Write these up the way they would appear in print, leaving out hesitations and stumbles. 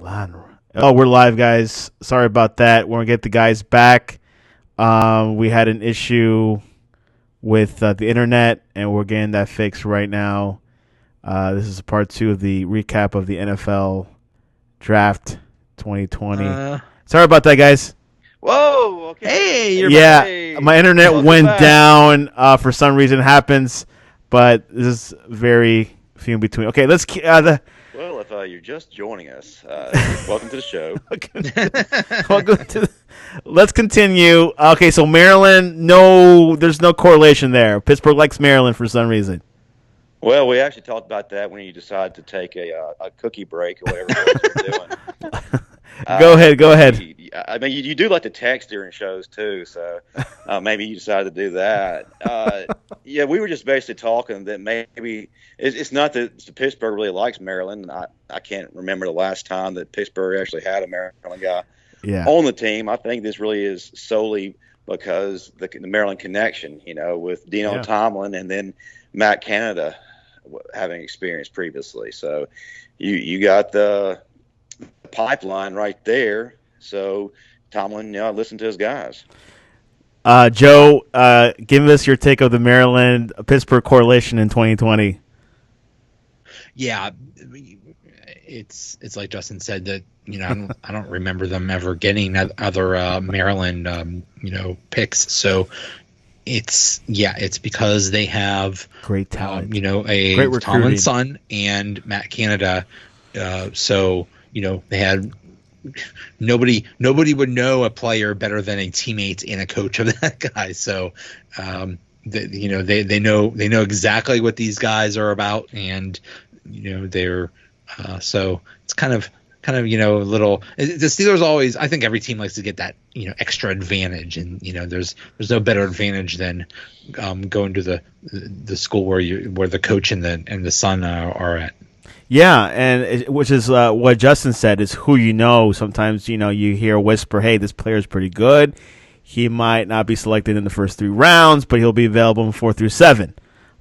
Oh, we're live, guys. Sorry about that. We're gonna get the guys back. We had an issue with the internet, and we're getting that fixed right now. This is part 2 of the recap of the NFL Draft 2020. Sorry about that, guys. Whoa! Okay. Hey, you're Yeah, back. my internet Welcome went back. down for some reason. It happens, but this is very few in between. Okay, let's. Well, if you're just joining us, welcome to the show. Welcome to. Let's continue. Okay, so Maryland, no, there's no correlation there. Pittsburgh likes Maryland for some reason. Well, we actually talked about that when you decided to take a cookie break or whatever it was you're doing. Go ahead. I mean, you do like to text during shows too, so maybe you decided to do that. Yeah, we were just basically talking that maybe it's not that Pittsburgh really likes Maryland. I can't remember the last time that Pittsburgh actually had a Maryland guy on the team. I think this really is solely because the Maryland connection, with Dino Tomlin and then Matt Canada having experience previously. So you got the pipeline right there. So Tomlin, listen to his guys. Joe, give us your take of the Maryland-Pittsburgh correlation in 2020. Yeah, it's like Justin said that I don't remember them ever getting other Maryland picks. So it's because they have great talent. A great Tomlin son and Matt Canada. So they had. Nobody would know a player better than a teammate and a coach of that guy. So, they know exactly what these guys are about, and they're so it's kind of a little. The Steelers always. I think every team likes to get that extra advantage, and there's no better advantage than going to the school where the coach and the son are at. Yeah, and which is what Justin said is who you know. Sometimes, you hear a whisper, hey, this player's pretty good. He might not be selected in the first 3 rounds, but he'll be available in 4 through 7.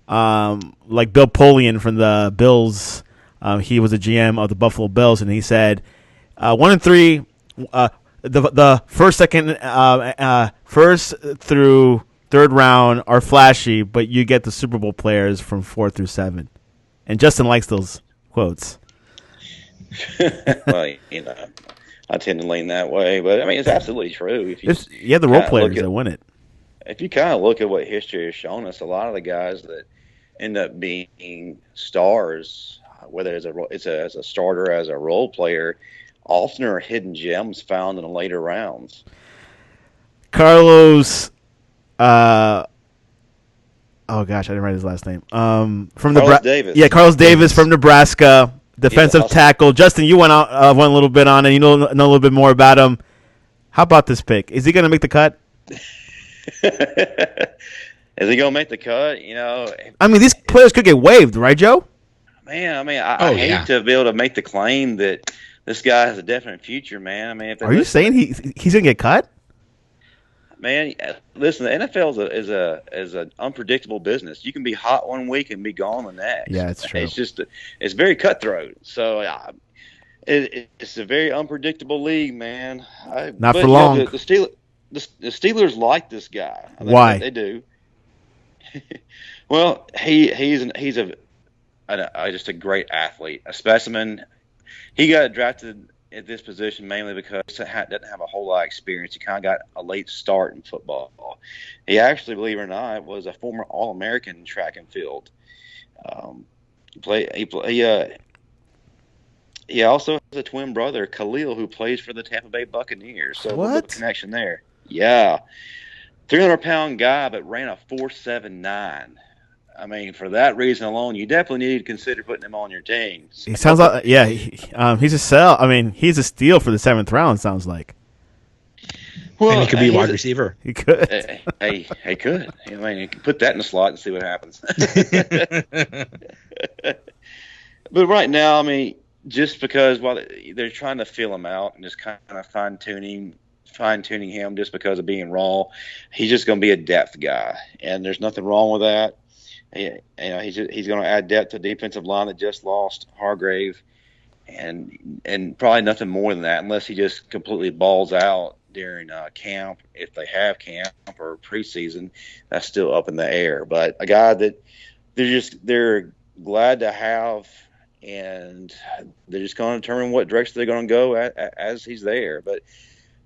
Like Bill Polian from the Bills, he was a GM of the Buffalo Bills, and he said 1 and 3, the first through 3rd round are flashy, but you get the Super Bowl players from 4 through 7. And Justin likes those quotes. Well, I tend to lean that way, but I mean it's absolutely true. If the role players that win it. If you kind of look at what history has shown us, a lot of the guys that end up being stars, whether it's as a starter or as a role player, often are hidden gems found in the later rounds. Carlos. Oh gosh, I didn't write his last name. From Carlos Davis. Yeah, Carlos Davis from Nebraska, defensive tackle. Justin, you went a little bit on, and you know a little bit more about him. How about this pick? Is he going to make the cut? Is he going to make the cut? I mean, these players could get waived, right, Joe? Man, I mean, I hate to be able to make the claim that this guy has a definite future, man. I mean, are you saying he's going to get cut? Man, listen, the NFL is an unpredictable business. You can be hot one week and be gone the next. Yeah, it's true. It's very cutthroat. So it's a very unpredictable league, man. Not for long. The Steelers like this guy. Why? They do. Well, he's just a great athlete, a specimen. He got drafted at this position mainly because he doesn't have a whole lot of experience. He kind of got a late start in football. He actually, believe it or not, was a former All-American in track and field. He also has a twin brother, Khalil, who plays for the Tampa Bay Buccaneers. So what? A little connection there. Yeah. 300-pound guy, but ran a 4.79. I mean, for that reason alone, you definitely need to consider putting him on your team. He sounds like, he's a sell. I mean, he's a steal for the 7th round, sounds like. Well, and he could be a wide receiver. He could. He could. I mean, you can put that in the slot and see what happens. But right now, I mean, just because while they're trying to feel him out and just kind of fine-tuning him just because of being raw, he's just going to be a depth guy. And there's nothing wrong with that. He's going to add depth to the defensive line that just lost Hargrave. and probably nothing more than that, unless he just completely balls out during camp, if they have camp or preseason. That's still up in the air. But a guy that they're glad to have, and they're just going to determine what direction they're going to go as he's there. But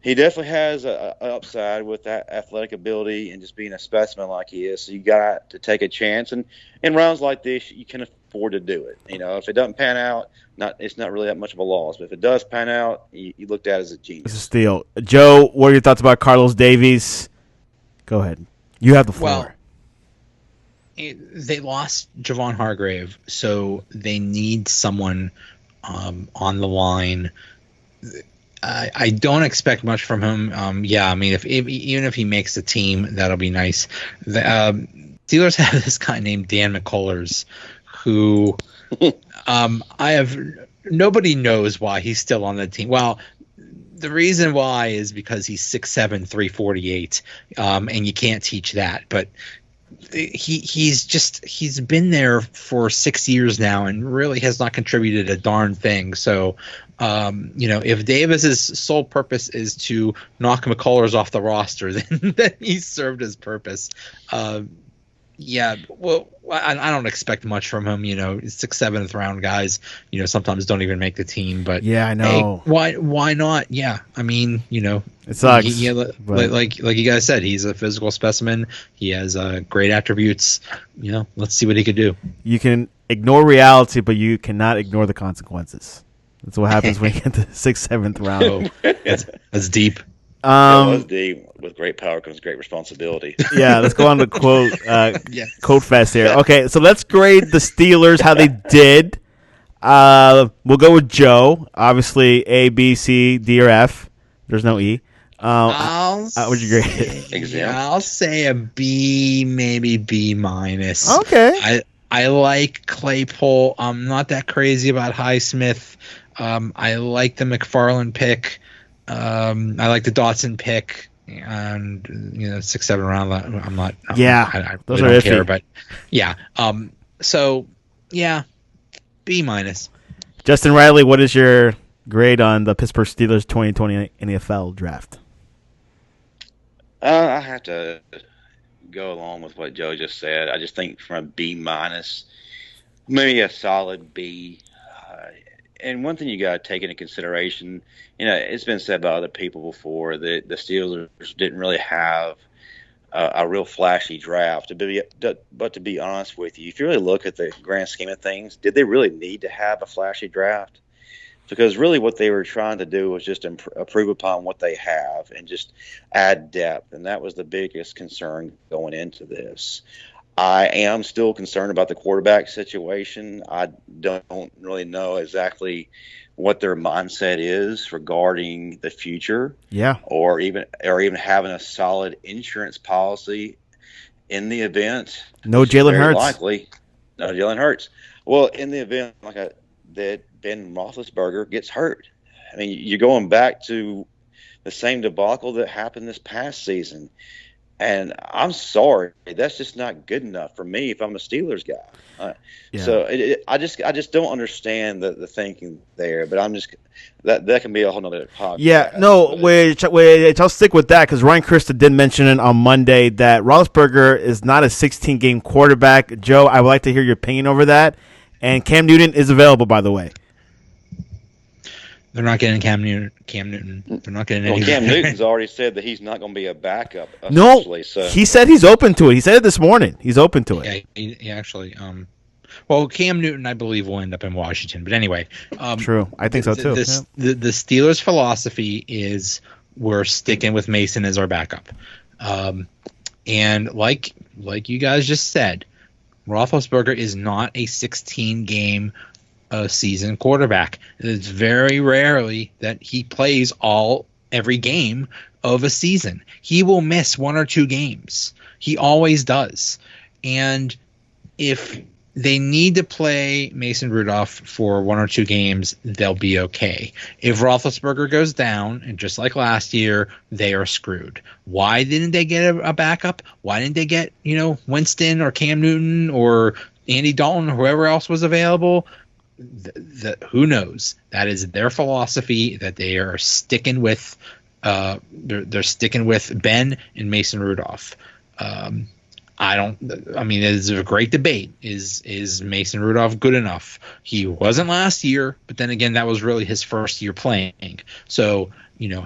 he definitely has an upside with that athletic ability and just being a specimen like he is. So you got to take a chance, and in rounds like this, you can afford to do it. If it doesn't pan out, it's not really that much of a loss. But if it does pan out, you looked at it as a genius. It's a steal. Joe, what are your thoughts about Carlos Davies? Go ahead. You have the floor. Well, they lost Javon Hargrave, so they need someone on the line. I don't expect much from him. Even if he makes the team, that'll be nice. The Steelers have this guy named Dan McCullers, who nobody knows why he's still on the team. Well, the reason why is because he's 6'7", 348, and you can't teach that. But he's been there for 6 years now and really has not contributed a darn thing. So, if Davis's sole purpose is to knock McCullers off the roster, then he's served his purpose. I don't expect much from him. 6th, 7th round guys, sometimes don't even make the team. But yeah, I know. Hey, why not? Yeah, I mean, it sucks. Like you guys said, he's a physical specimen. He has great attributes. Let's see what he could do. You can ignore reality, but you cannot ignore the consequences. That's what happens when you get to the 6th, 7th round. That's deep. It was deep. With great power comes great responsibility. Yeah, let's go on to quote fest here. Okay, so let's grade the Steelers how they did. We'll go with Joe. Obviously, A, B, C, D, or F. There's no E. How would you grade it? I'll say a B, maybe B minus. Okay. I like Claypool. I'm not that crazy about Highsmith. I like the McFarland pick. I like the Dotson pick, and 6th, 7th round. I'm not. Yeah, I those really are don't care, iffy. but yeah. B minus. Justin Riley, what is your grade on the Pittsburgh Steelers 2020 NFL draft? I have to go along with what Joe just said. I just think from a B minus, maybe a solid B. And one thing you got to take into consideration, it's been said by other people before that the Steelers didn't really have a real flashy draft. But to be honest with you, if you really look at the grand scheme of things, did they really need to have a flashy draft? Because really what they were trying to do was just improve upon what they have and just add depth. And that was the biggest concern going into this. I am still concerned about the quarterback situation. I don't really know exactly what their mindset is regarding the future. Yeah. Or even having a solid insurance policy in the event. No Jalen Hurts. Likely. No Jalen Hurts. Well, in the event that Ben Roethlisberger gets hurt. I mean, you're going back to the same debacle that happened this past season. And I'm sorry, that's just not good enough for me if I'm a Steelers guy. So I just don't understand the thinking there. But I'm just that can be a whole nother podcast. Yeah, no, I'll stick with that because Ryan Krista did mention it on Monday that Roethlisberger is not a 16-game quarterback. Joe, I would like to hear your opinion over that. And Cam Newton is available, by the way. They're not getting Cam Newton. They're not getting any. Cam Newton's already said that he's not going to be a backup. No, he said he's open to it. He said it this morning. He's open to it. Yeah, he actually. Well, Cam Newton, I believe, will end up in Washington. But anyway, true. I think so too. The Steelers' philosophy is we're sticking with Mason as our backup, and like you guys just said, Roethlisberger is not a 16-game season quarterback. It's very rarely that he plays every game of a season. He will miss 1 or 2 games. He always does. And if they need to play Mason Rudolph for 1 or 2 games, they'll be okay. If Roethlisberger goes down, and just like last year, they are screwed. Why didn't they get a backup? Why didn't they get, Winston or Cam Newton or Andy Dalton or whoever else was available? who knows? That is their philosophy that they are sticking with. They're sticking with Ben and Mason Rudolph. I mean, it's a great debate. Is Mason Rudolph good enough? He wasn't last year, but then again, that was really his first year playing. So,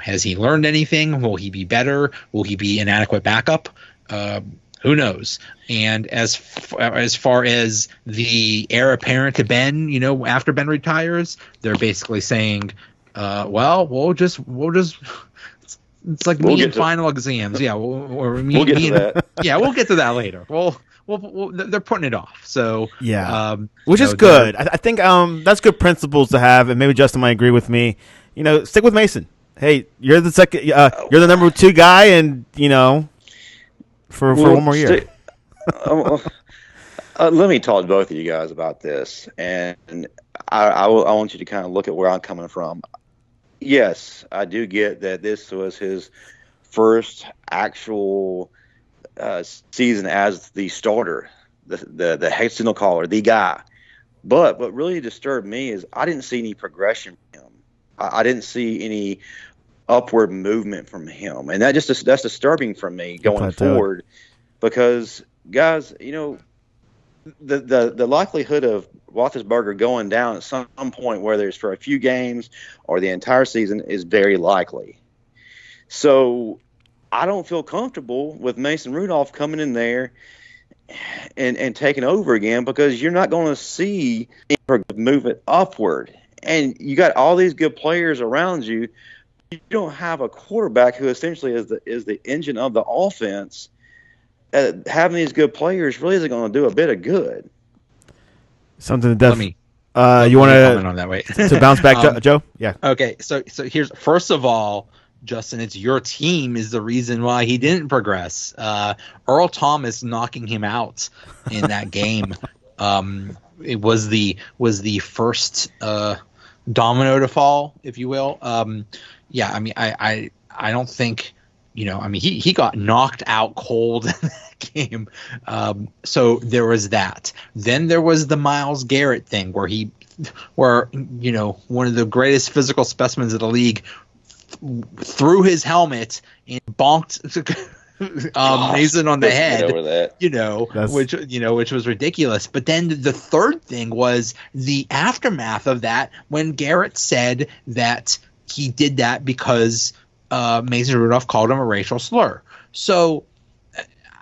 has he learned anything? Will he be better? Will he be an adequate backup? Who knows? And as far as the heir apparent to Ben, after Ben retires, they're basically saying, well, we'll just it's like me in final exams. Yeah, we'll get to that. Yeah, we'll get to that later. Well, they're putting it off. So yeah, which is good. I think that's good principles to have, and maybe Justin might agree with me. Stick with Mason. Hey, you're the second. You're the number 2 guy, and for one more year. Let me talk to both of you guys about this, and I want you to kind of look at where I'm coming from. Yes, I do get that this was his first actual season as the starter, the head signal caller, the guy. But what really disturbed me is I didn't see any progression from him. I didn't see any upward movement from him, and that's disturbing for me going forward. Because guys, the likelihood of Roethlisberger going down at some point, whether it's for a few games or the entire season, is very likely. So I don't feel comfortable with Mason Rudolph coming in there and taking over again, because you're not going to see movement upward. And you got all these good players around you. You don't have a quarterback who essentially is the engine of the offense. Having these good players really isn't going to do a bit of good. Something to definitely. You want comment on that way to bounce back, Joe? Yeah. Okay. So here's, first of all, Justin, it's your team is the reason why he didn't progress. Earl Thomas knocking him out in that game. It was the first domino to fall, if you will. Yeah. I mean, I don't think. He got knocked out cold in that game. So there was that. Then there was the Myles Garrett thing where one of the greatest physical specimens of the league threw his helmet and bonked Mason on the head. Over that. Which was ridiculous. But then the third thing was the aftermath of that, when Garrett said that he did that because Mason Rudolph called him a racial slur. So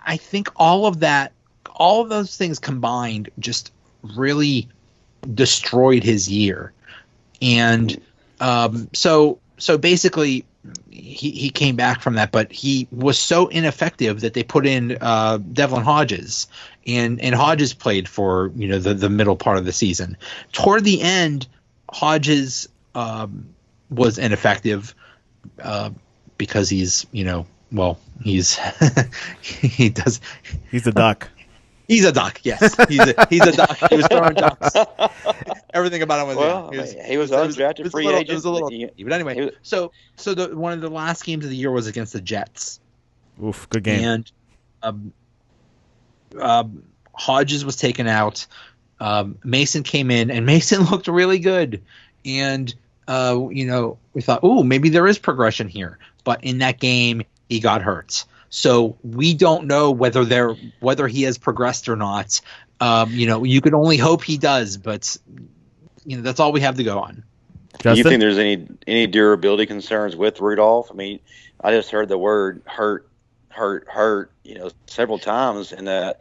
I think all of those things combined just really destroyed his year. And so basically he came back from that, but he was so ineffective that they put in Devlin Hodges, and Hodges played for the middle part of the season. Toward the end, Hodges was ineffective. Because he's he does. He's a duck. He's a duck. Yes, he's a duck. He was throwing ducks. Everything about him was. He was undrafted free agent. It was a little. But anyway, so one of the last games of the year was against the Jets. Oof, good game. And Hodges was taken out. Mason came in, and Mason looked really good. And we thought, maybe there is progression here. But in that game, he got hurt. So we don't know whether he has progressed or not. You could only hope he does, but that's all we have to go on. Do you think there's any durability concerns with Rudolph? I mean, I just heard the word hurt, several times in that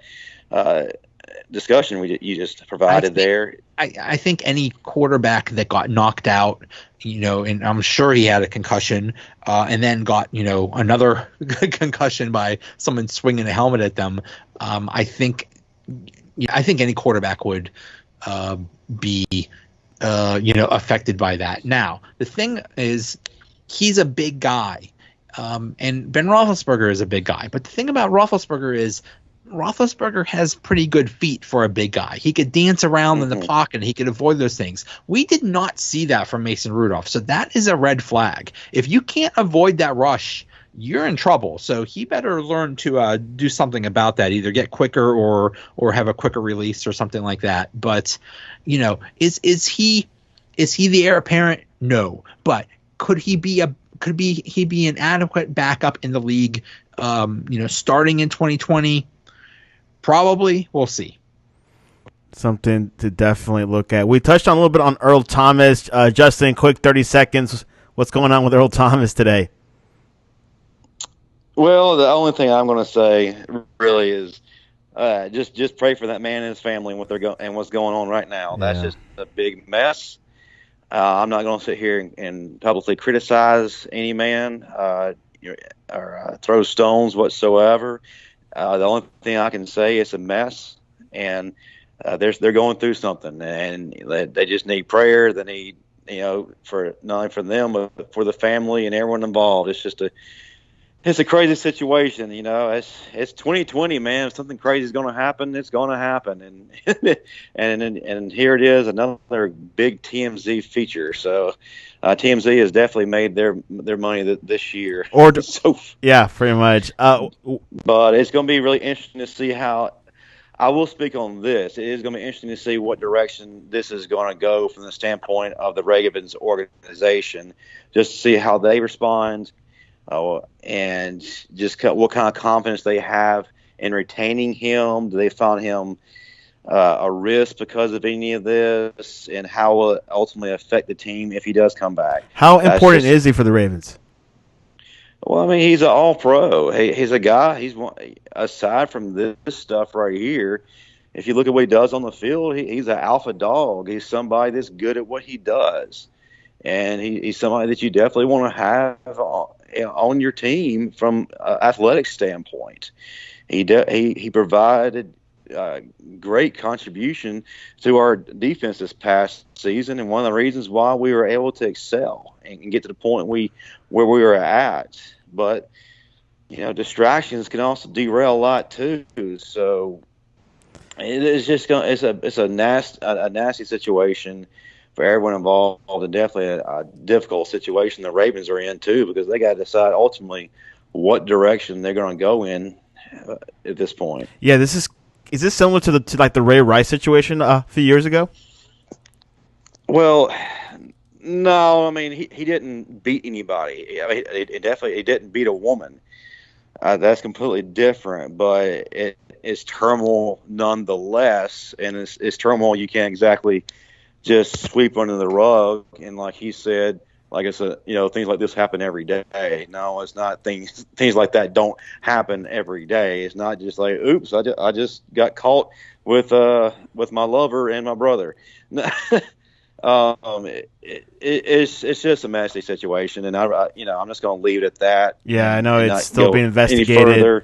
discussion you just provided there. I think any quarterback that got knocked out, and I'm sure he had a concussion, and then got, another concussion by someone swinging a helmet at them. I think any quarterback would be, affected by that. Now, the thing is, he's a big guy, and Ben Roethlisberger is a big guy. But the thing about Roethlisberger is, Roethlisberger has pretty good feet for a big guy. He could dance around in the pocket. He could avoid those things. We did not see that from Mason Rudolph. So that is a red flag. If you can't avoid that rush, you're in trouble. So he better learn to do something about that, either get quicker or have a quicker release or something like that. But, is he the heir apparent? No. But could he be an adequate backup in the league, starting in 2020? Probably. We'll see. Something to definitely look at. We touched on a little bit on Earl Thomas. Justin, quick 30 seconds. What's going on with Earl Thomas today? Well, the only thing I'm going to say really is just pray for that man and his family and what's going on right now. Yeah. That's just a big mess. I'm not going to sit here and publicly criticize any man or throw stones whatsoever. The only thing I can say is a mess, and they're going through something, and they just need prayer. They need, for not only for them but for the family and everyone involved. It's a crazy situation, It's 2020, man. If something crazy is going to happen, it's going to happen, and here it is, another big TMZ feature. So TMZ has definitely made their money this year. Yeah, pretty much. But it's going to be really interesting to see how. I will speak on this. It is going to be interesting to see what direction this is going to go from the standpoint of the Ravens organization, just to see how they respond. And just what kind of confidence they have in retaining him. Do they find him a risk because of any of this, and how will it ultimately affect the team if he does come back? How important is he for the Ravens? Well, I mean, he's an all-pro. He's a guy. Aside from this stuff right here, if you look at what he does on the field, he's an alpha dog. He's somebody that's good at what he does, and he's somebody that you definitely want to have on your team from an athletic standpoint. He provided great contribution to our defense this past season, and one of the reasons why we were able to excel and get to the point where we were at. But distractions can also derail a lot too. So it's a nasty situation for everyone involved, and definitely a difficult situation the Ravens are in too, because they got to decide ultimately what direction they're going to go in at this point. Yeah, is this similar to the Ray Rice situation a few years ago? Well, no. I mean, he didn't beat anybody. I mean, he didn't beat a woman. That's completely different, but it's turmoil nonetheless, and it's turmoil you can't exactly just sweep under the rug. And like he said, like I said, things like this happen every day. No, it's not. Things like that don't happen every day. It's not just like, oops, I just got caught with my lover and my brother. It's just a messy situation, and I'm just going to leave it at that. Yeah, I know it's still being investigated.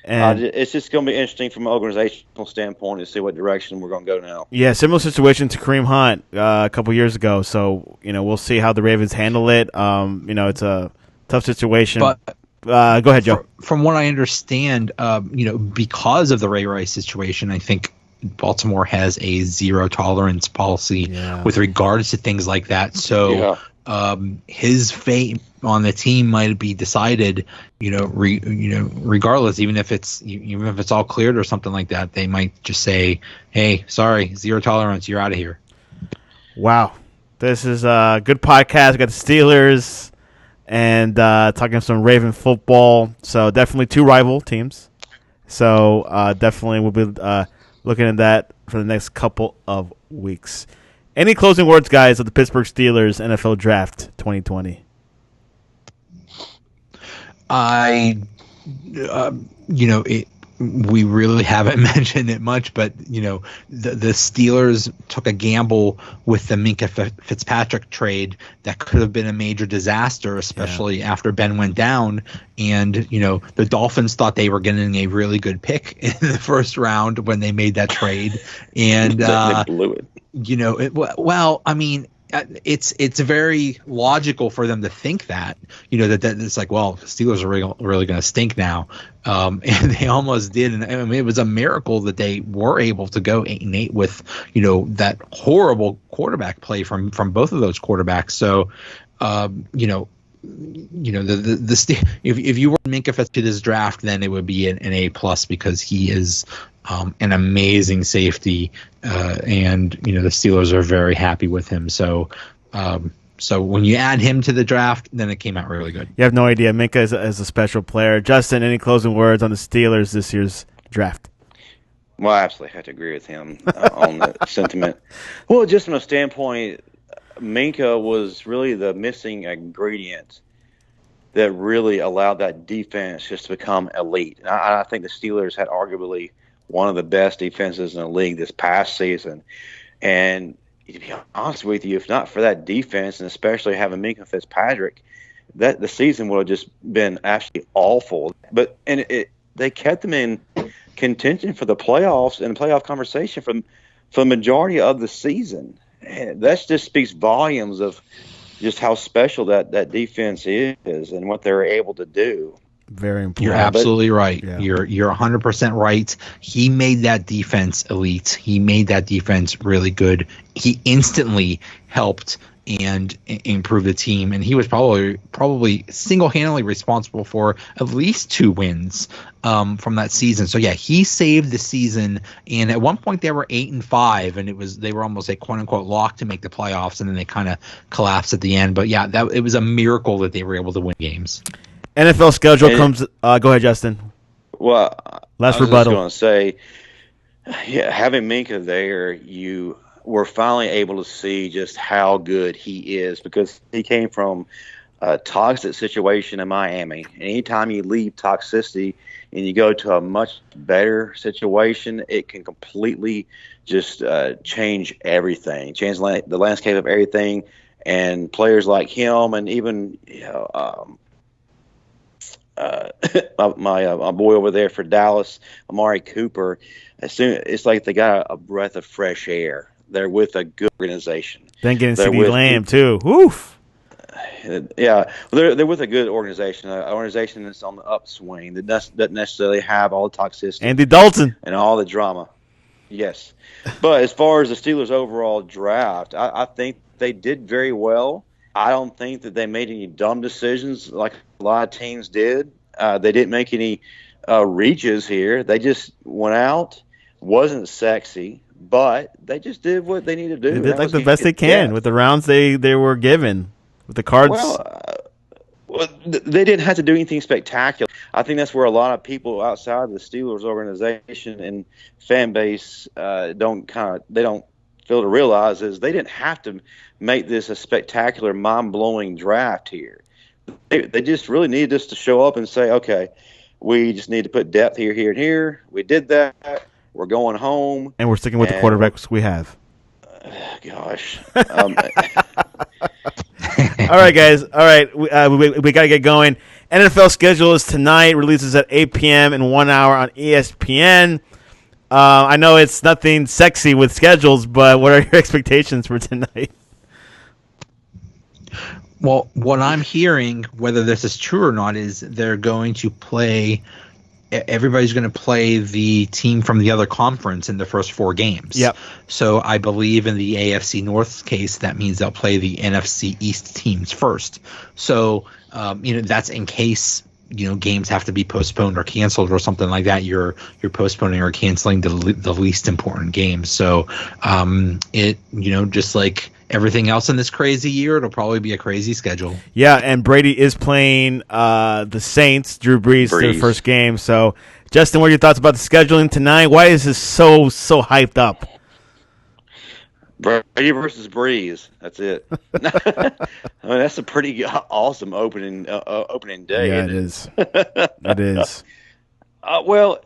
And it's just going to be interesting from an organizational standpoint to see what direction we're going to go now. Yeah, similar situation to Kareem Hunt a couple years ago. So we'll see how the Ravens handle it. It's a tough situation. But go ahead, Joe. From what I understand, because of the Ray Rice situation, I think Baltimore has a zero tolerance policy with regards to things like that. So his fate on the team might be decided, regardless, even if it's all cleared or something like that. They might just say, "Hey, sorry, zero tolerance. You're out of here." Wow, this is a good podcast. We got the Steelers and talking some Raven football. So definitely two rival teams. So definitely we'll be looking at that for the next couple of weeks. Any closing words, guys, of the Pittsburgh Steelers NFL Draft 2020? We really haven't mentioned it much, but the Steelers took a gamble with the Minka Fitzpatrick trade that could have been a major disaster, especially after Ben went down. And the Dolphins thought they were getting a really good pick in the first round when they made that trade, and they blew it. It's very logical for them to think that, that it's like, well, the Steelers are really going to stink now. And they almost did. And I mean, it was a miracle that they were able to go 8-8 with, that horrible quarterback play from both of those quarterbacks. So, if you were Minka to this draft, then it would be an A plus because he is an amazing safety, and the Steelers are very happy with him. So when you add him to the draft, then it came out really good. You have no idea. Minka is a special player. Justin, any closing words on the Steelers this year's draft? Well, I absolutely have to agree with him on that sentiment. Well, just from a standpoint, Minka was really the missing ingredient that really allowed that defense just to become elite. I think the Steelers had arguably one of the best defenses in the league this past season. And to be honest with you, if not for that defense, and especially having Minka Fitzpatrick, that the season would have just been absolutely awful. But they kept them in contention for the playoffs and the playoff conversation for the majority of the season. And that just speaks volumes of just how special that defense is and what they're able to do. Very important. You're absolutely right. Yeah. You're 100% right. He made that defense elite. He made that defense really good. He instantly helped and improved the team, and he was probably single-handedly responsible for at least 2 wins from that season. So yeah, he saved the season. And at one point they were 8-5, and they were almost a quote unquote lock to make the playoffs, and then they kind of collapsed at the end. But yeah, it was a miracle that they were able to win games. NFL schedule comes. Go ahead, Justin. Well, last I was rebuttal. Just going to say, yeah, having Minka there, we're finally able to see just how good he is, because he came from a toxic situation in Miami. And anytime you leave toxicity and you go to a much better situation, it can completely just change everything, change the landscape of everything. And players like him, and even my boy over there for Dallas, Amari Cooper, it's like they got a breath of fresh air. They're with a good organization. Then getting CeeDee Lamb too. Woof. Yeah, they're with a good organization, an organization that's on the upswing, that doesn't necessarily have all the toxicity. Andy Dalton. And all the drama. Yes. But as far as the Steelers' overall draft, I think they did very well. I don't think that they made any dumb decisions like a lot of teams did. They didn't make any reaches here. They just went out, wasn't sexy, but they just did what they needed to do. They did like the best they can with the rounds they were given, with the cards. Well, they didn't have to do anything spectacular. I think that's where a lot of people outside the Steelers organization and fan base don't fail to realize is they didn't have to make this a spectacular, mind-blowing draft here. They just really needed us to show up and say, okay, we just need to put depth here, here, and here. We did that. We're going home. And we're sticking with the quarterbacks we have. Gosh. All right, guys. All right, we got to get going. NFL schedule is tonight. Releases at 8 p.m. in 1 hour on ESPN. I know it's nothing sexy with schedules, but what are your expectations for tonight? Well, what I'm hearing, whether this is true or not, is they're going to play – everybody's going to play the team from the other conference in the first 4 games. Yep. So I believe in the AFC North case, that means they'll play the NFC East teams first. So, that's in case – games have to be postponed or canceled or something like that. You're postponing or canceling the least important games. So just like everything else in this crazy year, it'll probably be a crazy schedule. Yeah, and Brady is playing the Saints, Drew Brees, their first game. So, Justin, what are your thoughts about the scheduling tonight? Why is this so hyped up? Brady versus Breeze. That's it. I mean, that's a pretty awesome opening day. Yeah, it is. It is. Well,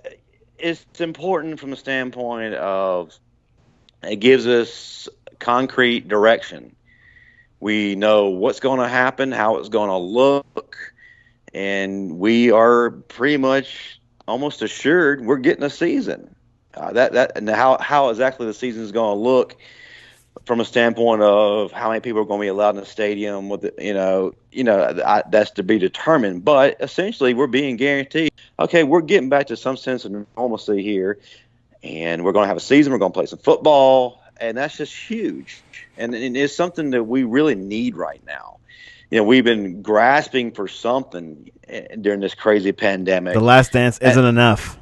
it's important from the standpoint of it gives us concrete direction. We know what's going to happen, how it's going to look, and we are pretty much almost assured we're getting a season. And how exactly the season is going to look from a standpoint of how many people are going to be allowed in the stadium, with that's to be determined. But essentially, we're being guaranteed, okay, we're getting back to some sense of normalcy here, and we're going to have a season. We're going to play some football, and that's just huge. And it's something that we really need right now. we've been grasping for something during this crazy pandemic. The Last Dance isn't enough.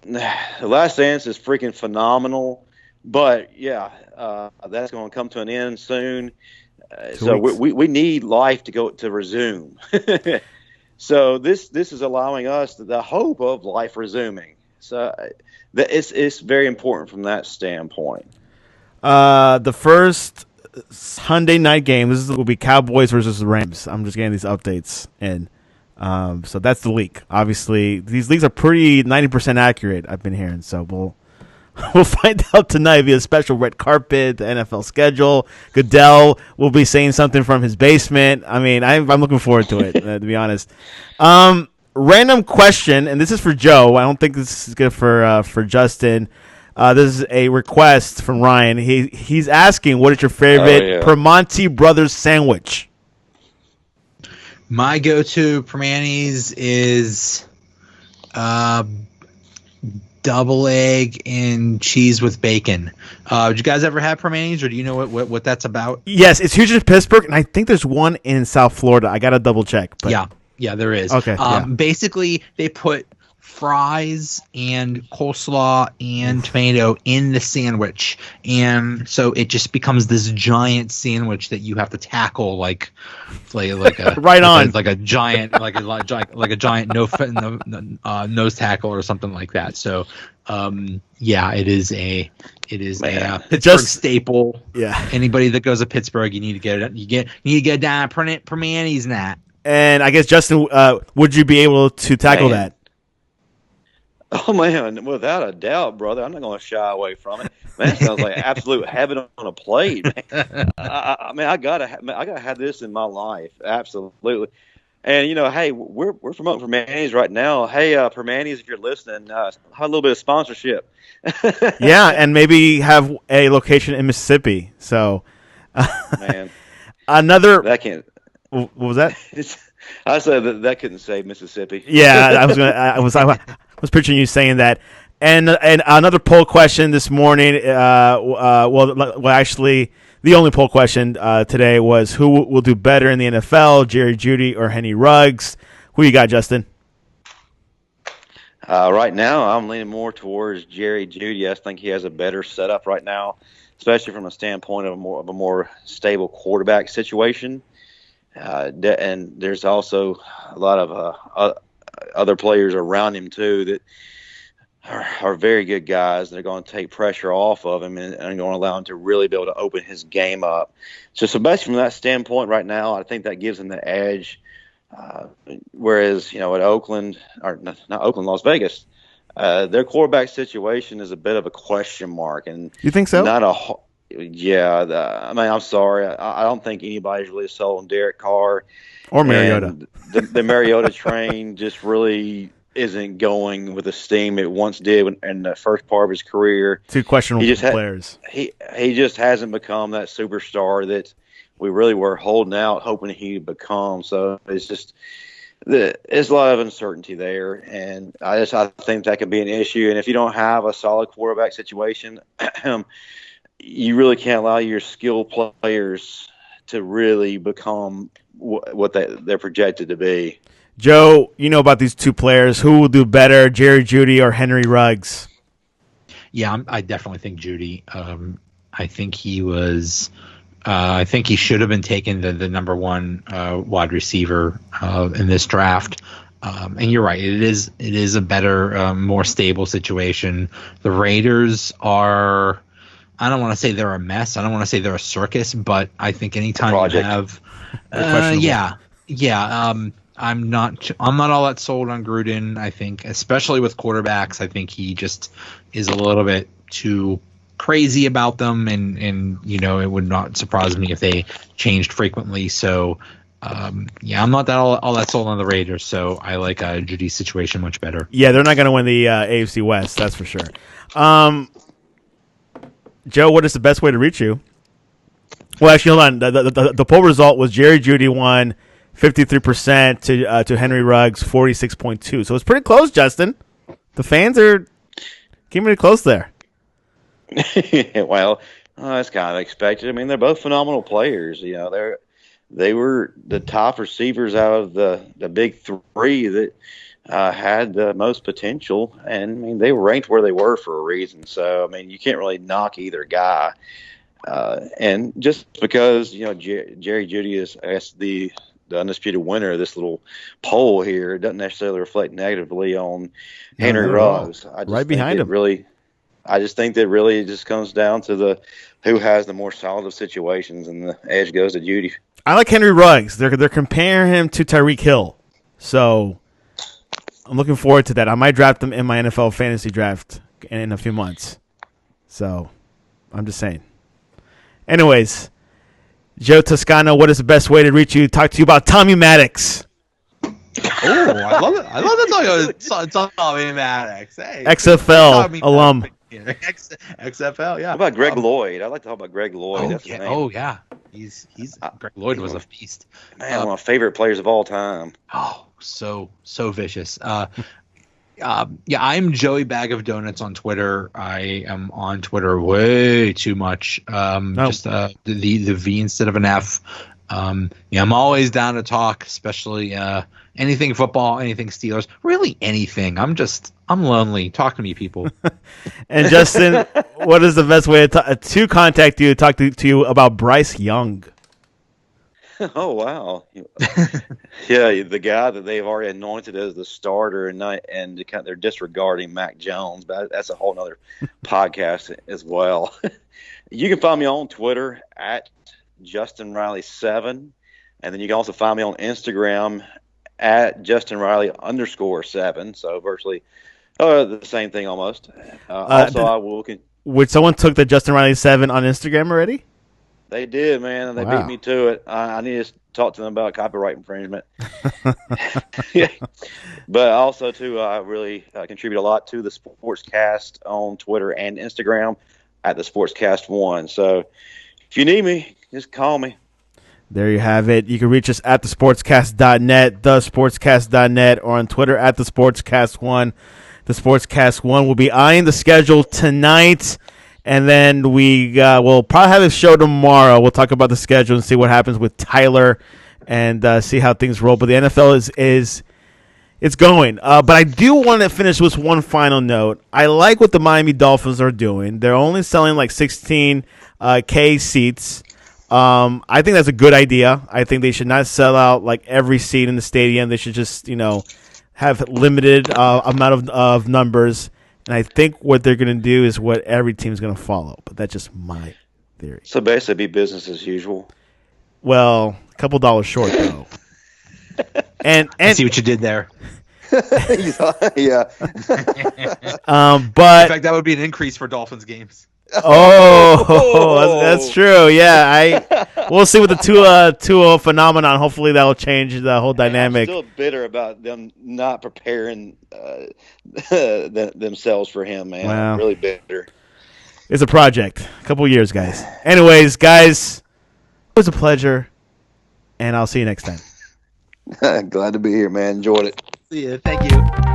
The Last Dance is freaking phenomenal, but that's going to come to an end soon. So we need life to resume. So this is allowing us the hope of life resuming. So it's very important from that standpoint. The first Sunday night game, will be Cowboys versus the Rams. I'm just getting these updates in. So that's the leak. Obviously, these leaks are pretty 90% accurate, I've been hearing. So we'll find out tonight via special red carpet, the NFL schedule. Goodell will be saying something from his basement. I mean, I'm looking forward to it, to be honest. Random question, and this is for Joe. I don't think this is good for Justin. This is a request from Ryan. He's asking, what is your favorite Primanti Brothers sandwich? My go-to Primanti's is double egg and cheese with bacon. Did you guys ever have Primanti's, or do you know what that's about? Yes, it's huge in Pittsburgh, and I think there's one in South Florida. I got to double check. But... Yeah, there is. Okay. Basically, they put fries and coleslaw and tomato in the sandwich, and so it just becomes this giant sandwich that you have to tackle like a right on like a giant nose tackle or something like that. So it is a Pittsburgh staple. Yeah. Anybody that goes to Pittsburgh, you need to get it. You need to get down Primanti's and that. And I guess, Justin, would you be able to tackle that? Oh, man, without a doubt, brother. I'm not going to shy away from it. Man, that sounds like absolute heaven on a plate, man. I gotta have this in my life, absolutely. And, hey, we're promoting Primanti's right now. Hey, Primanti's, if you're listening, have a little bit of sponsorship. Yeah, and maybe have a location in Mississippi. So, man, that can't. What was that? I said that couldn't save Mississippi. Yeah, I was picturing you saying that. And another poll question this morning. Actually, the only poll question today was who will do better in the NFL, Jerry Jeudy or Henry Ruggs? Who you got, Justin? Right now, I'm leaning more towards Jerry Jeudy. I think he has a better setup right now, especially from a standpoint of a more stable quarterback situation. And there's also a lot of other players around him too that are very good guys. They're going to take pressure off of him and going to allow him to really be able to open his game up. So basically from that standpoint right now, I think that gives him the edge. Whereas, at Oakland, or not Oakland, Las Vegas, their quarterback situation is a bit of a question mark. And you think so? I'm sorry. I don't think anybody's really sold on Derek Carr or Mariota. The Mariota train just really isn't going with the steam it once did in the first part of his career. Two questionable players. He just hasn't become that superstar that we really were holding out, hoping he'd become. So it's just there's a lot of uncertainty there, and I think that could be an issue. And if you don't have a solid quarterback situation, you really can't allow your skilled players to really become what they're projected to be. Joe, you know about these two players. Who will do better, Jerry Jeudy or Henry Ruggs? Yeah, I definitely think Jeudy. I think he was. I think he should have been taken the number one wide receiver in this draft. And you're right. It is a better, more stable situation. The Raiders are. I don't want to say they're a mess. I don't want to say they're a circus, but I think anytime you have, I'm not all that sold on Gruden. I think, especially with quarterbacks, I think he just is a little bit too crazy about them, and it would not surprise me if they changed frequently. So, I'm not that all that sold on the Raiders. So I like Judy's situation much better. Yeah, they're not going to win the AFC West, that's for sure. Joe, what is the best way to reach you? Well, actually, hold on. The poll result was Jerry Jeudy won 53% to Henry Ruggs 46.2%. So it's pretty close, Justin. The fans are keeping it close there. Well, that's kind of expected. I mean, they're both phenomenal players. They're they were the top receivers out of the big three that had the most potential. And I mean, they were ranked where they were for a reason. So I mean, you can't really knock either guy. And just because Jerry Jeudy is, I guess, the undisputed winner of this little poll here, it doesn't necessarily reflect negatively on Henry Ruggs. Right behind him. I just think that really just comes down to who has the more solid of situations, and the edge goes to Jeudy. I like Henry Ruggs. They're comparing him to Tyreek Hill, so I'm looking forward to that. I might draft him in my NFL fantasy draft in a few months. So I'm just saying. Anyways, Joe Tascano, what is the best way to reach you? Talk to you about Tommy Maddox. Oh, I love it. I love that talk about Tommy Maddox. Hey, XFL alum. XFL, yeah. How about Greg Lloyd? I like to talk about Greg Lloyd. Yeah. He's Greg Lloyd was a feast. Man, one of my favorite players of all time. Oh, so vicious. I'm Joey Bag of Donuts on Twitter. I am on Twitter way too much. Just the V instead of an F. I'm always down to talk, especially anything football, anything Steelers, really anything. I'm lonely. Talk to me, people. And Justin, what is the best way to contact you? Talk to you about Bryce Young. Oh wow! Yeah, the guy that they've already anointed as the starter, and they're disregarding Mac Jones, but that's a whole other podcast as well. You can find me on Twitter at JustinRiley7, and then you can also find me on Instagram at JustinRiley_7. So virtually the same thing almost. I will. Would someone took the Justin Riley 7 on Instagram already? They did, man, and they beat me to it. I need to talk to them about copyright infringement. Yeah. But also, too, I really contribute a lot to the Sportscast on Twitter and Instagram at the Sportscast1. So if you need me, just call me. There you have it. You can reach us at thesportscast.net, thesportscast.net, or on Twitter at thesportscast1. The Sportscast1 will be eyeing the schedule tonight. And then we will probably have a show tomorrow. We'll talk about the schedule and see what happens with Tyler and see how things roll. But the NFL is it's going. But I do want to finish with one final note. I like what the Miami Dolphins are doing. They're only selling like 16K seats. I think that's a good idea. I think they should not sell out like every seat in the stadium. They should just, have limited amount of numbers. And I think what they're going to do is what every team's going to follow. But that's just my theory. So basically be business as usual. Well, a couple dollars short, though. And I see what you did there. Yeah. But in fact, that would be an increase for Dolphins games. Oh, that's true. Yeah, we'll see with the Tua phenomenon. Hopefully, that'll change the whole dynamic. I'm still bitter about them not preparing themselves for him, man. Wow. I'm really bitter. It's a project. A couple years, guys. Anyways, guys, it was a pleasure, and I'll see you next time. Glad to be here, man. Enjoyed it. See ya. Thank you.